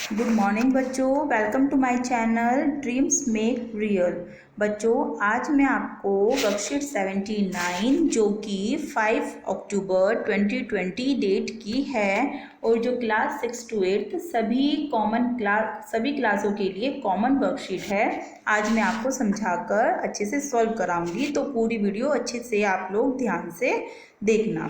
Good morning बच्चों, welcome to my channel dreams make real. बच्चों, आज मैं आपको वर्कशीट 79 जो कि 5 अक्टूबर 2020 डेट की है और जो क्लास 6 to 8 सभी क्लासों के लिए कॉमन वर्कशीट है, आज मैं आपको समझाकर अच्छे से सॉल्व कराऊंगी। तो पूरी वीडियो अच्छे से आप लोग ध्यान से देखना।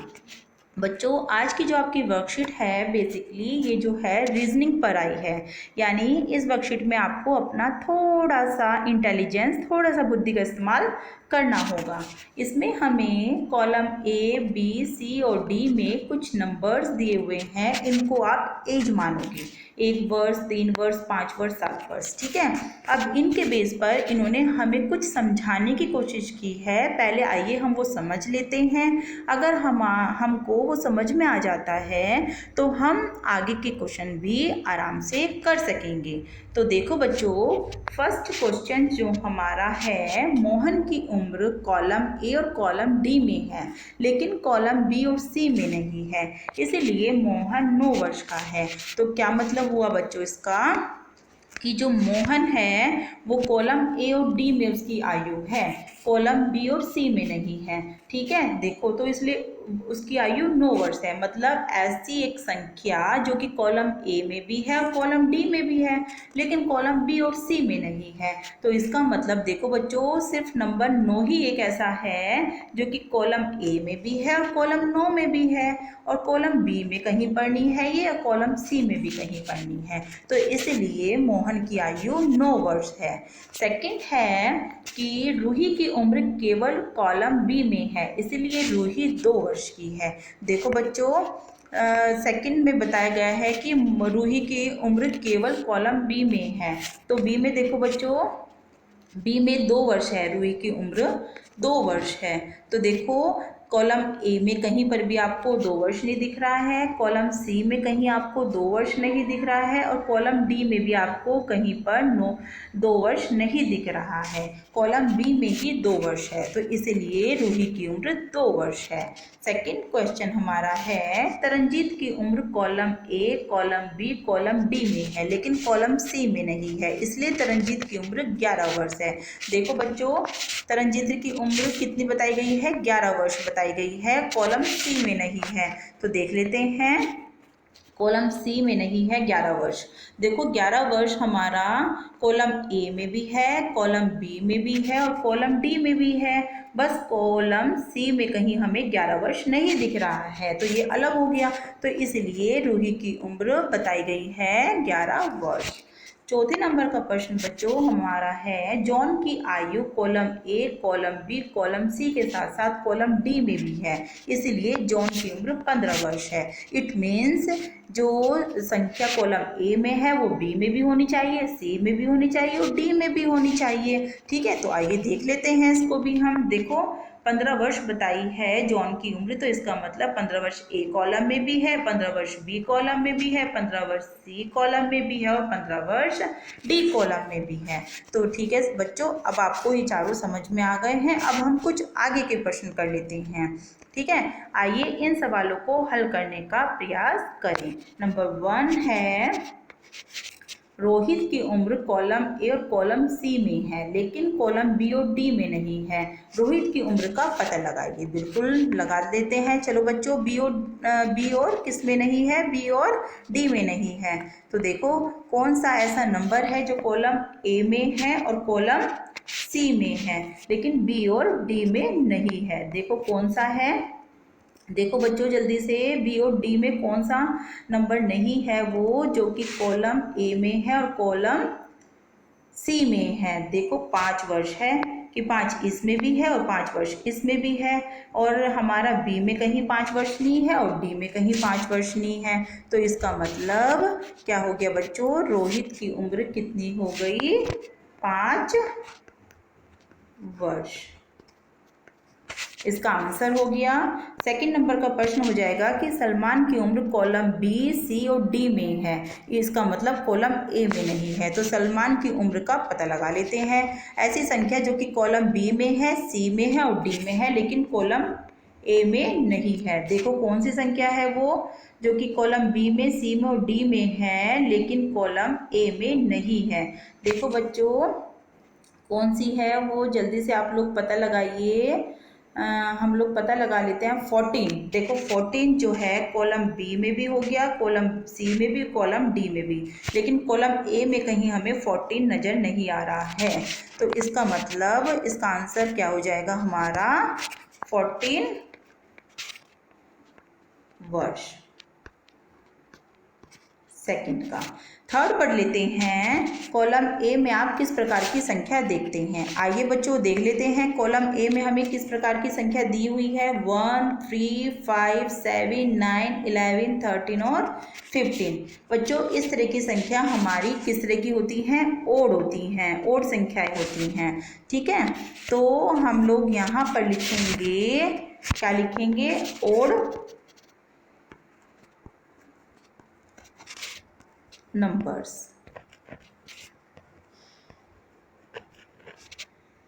बच्चों, आज की जो आपकी वर्कशीट है बेसिकली ये जो है रीजनिंग पर आई है, यानी इस वर्कशीट में आपको अपना थोड़ा सा इंटेलिजेंस, थोड़ा सा बुद्धि का इस्तेमाल करना होगा। इसमें हमें कॉलम ए, बी, सी और डी में कुछ नंबर्स दिए हुए हैं, इनको आप एज मानोगे। 1 वर्ष, 3 वर्ष, 5 वर्ष, 7 वर्ष, ठीक है। अब इनके बेस पर इन्होंने हमें कुछ समझाने की कोशिश की है। पहले आइए हम वो समझ लेते हैं। अगर हमको वो समझ में आ जाता है तो हम आगे के क्वेश्चन भी आराम से कर सकेंगे। तो देखो बच्चों, फर्स्ट क्वेश्चन जो हमारा है, मोहन की उम्र कॉलम ए और कॉलम डी में है लेकिन कॉलम बी और सी में नहीं है, इसीलिए मोहन 9 वर्ष का है। तो क्या मतलब हुआ बच्चों इसका कि जो मोहन है वो कॉलम ए और डी में उसकी आयु है, कॉलम बी और सी में नहीं है, ठीक है। देखो तो इसलिए उसकी आयु 9 वर्ष है। मतलब ऐसी एक संख्या जो कि कॉलम ए में भी है और कॉलम डी में भी है लेकिन कॉलम बी और सी में नहीं है। तो इसका मतलब देखो बच्चों, सिर्फ नंबर 9 ही एक ऐसा है जो कि कॉलम ए में भी है और कॉलम 9 में भी है और कॉलम बी में कहीं पर नहीं है ये, और कॉलम सी में भी कहीं पर नहीं है। तो इसलिए मोहन की आयु 9 वर्ष है। सेकंड है कि रूही की उम्र केवल कॉलम बी में है, इसलिए रूही 2 वर्ष की है। देखो बच्चों, सेकंड में बताया गया है कि रूही की उम्र केवल कॉलम बी में है। तो बी में देखो बच्चों, बी में 2 वर्ष है, रूही की उम्र 2 वर्ष है। तो देखो कॉलम ए में कहीं पर भी आपको 2 वर्ष नहीं दिख रहा है, कॉलम सी में कहीं आपको 2 वर्ष नहीं दिख रहा है और कॉलम डी में भी आपको कहीं पर 2 वर्ष नहीं दिख रहा है, कॉलम बी में ही 2 वर्ष है। तो इसलिए रूही की उम्र 2 वर्ष है। सेकंड क्वेश्चन हमारा है, तरनजीत की उम्र column A, column B, column D में है लेकिन कॉलम सी में नहीं है, इसलिए तरनजीत की उम्र 11 वर्ष है। देखो बच्चों, तरनजीत की उम्र कितनी बताई गई है? 11 वर्ष बताई गई है, कॉलम सी में नहीं है। तो देख लेते हैं, कॉलम सी में नहीं है 11 वर्ष। देखो 11 वर्ष हमारा कॉलम ए में भी है, कॉलम बी में भी है और कॉलम डी में भी है, बस कॉलम सी में कहीं हमें 11 वर्ष नहीं दिख रहा है, तो ये अलग हो गया। तो इसलिए रूही की उम्र बताई गई है 11 वर्ष। चौथे नंबर का प्रश्न बच्चों हमारा है, जॉन की आयु column A, column B, column C के साथ साथ कॉलम डी में भी है, इसलिए जॉन की उम्र 15 वर्ष है। इट मीन्स जो संख्या कॉलम ए में है वो बी में भी होनी चाहिए, सी में भी होनी चाहिए और डी में भी होनी चाहिए, ठीक है। तो आइए देख लेते हैं इसको भी हम। देखो 15 वर्ष बताई है जॉन की उम्र, तो इसका मतलब 15 वर्ष ए कॉलम में भी है, 15 वर्ष बी कॉलम में भी है, 15 वर्ष सी कॉलम में भी है और 15 वर्ष डी कॉलम में भी है। तो ठीक है बच्चों, अब आपको ये चारों समझ में आ गए हैं। अब हम कुछ आगे के प्रश्न कर लेते हैं, ठीक है। आइए इन सवालों को हल करने का प्रयास करें। नंबर 1 है, रोहित की उम्र कॉलम ए और कॉलम सी में है लेकिन कॉलम बी और डी में नहीं है, रोहित की उम्र का पता लगाइए। बिल्कुल लगा देते हैं। चलो बच्चों, बी और किस में नहीं है? बी और डी में नहीं है। तो देखो कौन सा ऐसा नंबर है जो कॉलम ए में है और कॉलम सी में है लेकिन बी और डी में नहीं है? देखो कौन सा है? देखो बच्चों जल्दी से, बी और डी में कौन सा नंबर नहीं है? वो जो कि कॉलम ए में है और कॉलम सी में है। देखो 5 वर्ष है कि 5 इसमें भी है और 5 वर्ष इसमें भी है, और हमारा बी में कहीं 5 वर्ष नहीं है और डी में कहीं 5 वर्ष नहीं है। तो इसका मतलब क्या हो गया बच्चों? रोहित की उम्र कितनी हो गई? 5 वर्ष। इसका आंसर हो गया। सेकंड नंबर का प्रश्न हो जाएगा कि सलमान की उम्र कॉलम बी, सी और डी में है, इसका मतलब कॉलम ए में नहीं है। तो सलमान की उम्र का पता लगा लेते हैं। ऐसी संख्या जो कि कॉलम बी में है, सी में है और डी में है लेकिन कॉलम ए में नहीं है। देखो कौन सी संख्या है वो, जो कि कॉलम बी में, सी में और डी में है, लेकिन कॉलम ए में नहीं है। देखो बच्चों कौन सी है वो, जल्दी से आप लोग पता लगाइए। हम लोग पता लगा लेते हैं। 14, देखो 14 जो है कॉलम बी में भी हो गया, कॉलम सी में भी, कॉलम डी में भी, लेकिन कॉलम ए में कहीं हमें 14 नज़र नहीं आ रहा है। तो इसका मतलब इसका आंसर क्या हो जाएगा हमारा 14 वर्ष सेकंड का। थर्ड पढ़ लेते हैं। कॉलम ए में आप किस प्रकार की संख्या देखते हैं? आइए बच्चों देख लेते हैं। कॉलम ए में हमें किस प्रकार की संख्या दी हुई है? 1, 3, 5, 7, 9, 11, 13 और 15। बच्चों इस तरह की संख्या हमारी किस तरह की होती हैं? ओड होती हैं, ओड संख्याएं होती हैं। ठीक है, तो हम लोग यहाँ पर लिखेंगे, क्या लिखेंगे? Odd numbers.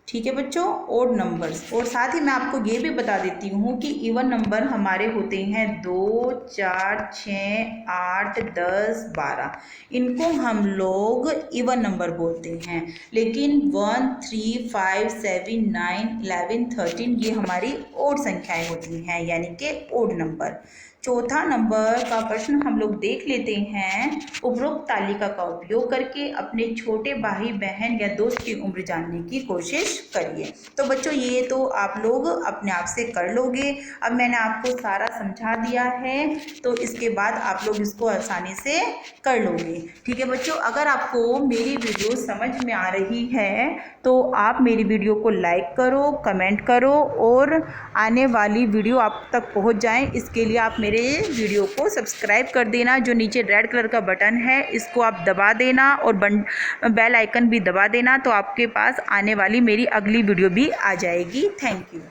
ठीक है बच्चों, ओड नंबर्स। और साथ ही मैं आपको ये भी बता देती हूँ कि इवन नंबर हमारे होते हैं 2, 4, 6, 8, 10, 12। इनको हम लोग इवन नंबर बोलते हैं। लेकिन 1, 3, 5, 7, 9, 11, 13 ये हमारी ओड संख्याएं होती हैं, यानी कि ओड नंबर। चौथा नंबर का प्रश्न हम लोग देख लेते हैं। उपरोक्त तालिका का उपयोग करके अपने छोटे भाई बहन या दोस्त की उम्र जानने की कोशिश करिए। तो बच्चों ये तो आप लोग अपने आप से कर लोगे। अब मैंने आपको सारा समझा दिया है, तो इसके बाद आप लोग इसको आसानी से कर लोगे। ठीक है बच्चों, अगर आपको मेरी वीडियो समझ में आ रही है तो आप मेरी वीडियो को लाइक करो, कमेंट करो और आने वाली वीडियो आप तक पहुंच जाए, इसके लिए आप मेरे वीडियो को सब्सक्राइब कर देना। जो नीचे रेड कलर का बटन है इसको आप दबा देना और बेल आइकन भी दबा देना, तो आपके पास आने वाली मेरी अगली वीडियो भी आ जाएगी। Thank you.